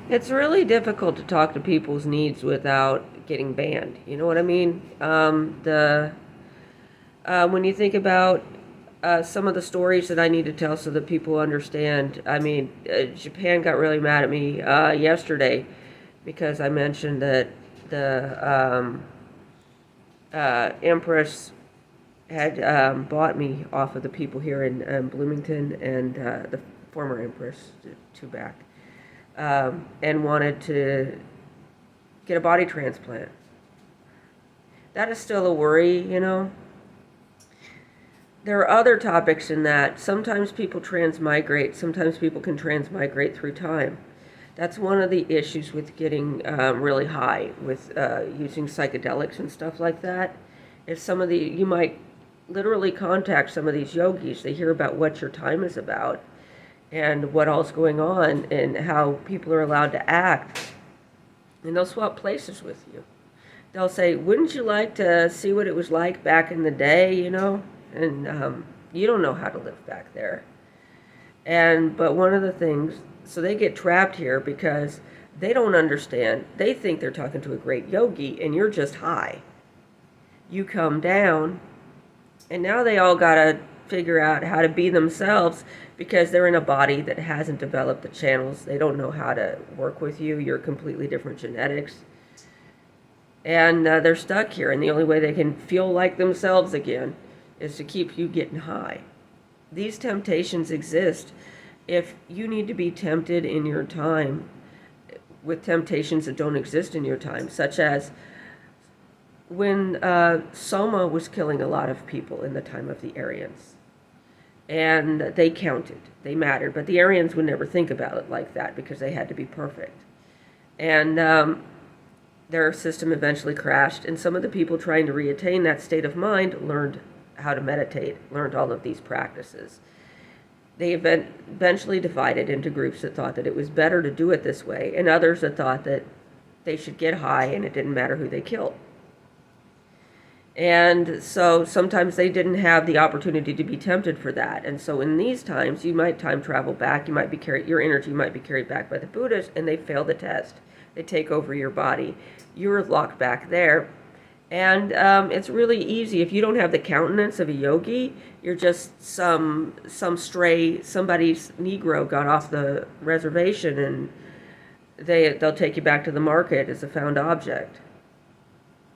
It's really difficult to talk to people's needs without getting banned. You know what I mean? The When you think about some of the stories that I need to tell so that people understand, I mean, Japan got really mad at me yesterday because I mentioned that the Empress had bought me off of the people here in Bloomington and the former Empress, two back, and wanted to get a body transplant. That is still a worry, you know. There are other topics in that. Sometimes people transmigrate, sometimes people can transmigrate through time. That's one of the issues with getting really high, with using psychedelics and stuff like that. Is you might literally contact some of these yogis. They hear about what your time is about and what all's going on and how people are allowed to act. And they'll swap places with you. They'll say, "Wouldn't you like to see what it was like back in the day?" You know, and you don't know how to live back there. But one of the things, so they get trapped here because they don't understand. They think they're talking to a great yogi, and you're just high. You come down, and now they all gotta figure out how to be themselves because they're in a body that hasn't developed the channels. They don't know how to work with you. You're completely different genetics. And they're stuck here, and the only way they can feel like themselves again is to keep you getting high. These temptations exist. If you need to be tempted in your time with temptations that don't exist in your time, such as when Soma was killing a lot of people in the time of the Aryans, and they counted, they mattered, but the Aryans would never think about it like that because they had to be perfect. And their system eventually crashed, and some of the people trying to reattain that state of mind learned how to meditate, learned all of these practices. They eventually divided into groups that thought that it was better to do it this way, and others that thought that they should get high and it didn't matter who they killed. And so sometimes they didn't have the opportunity to be tempted for that. And so in these times, you might time travel back. You might be carried, your energy might be carried back by the Buddhas, and they fail the test. They take over your body. You're locked back there. And it's really easy. If you don't have the countenance of a yogi, you're just some stray, somebody's Negro got off the reservation, and they'll take you back to the market as a found object.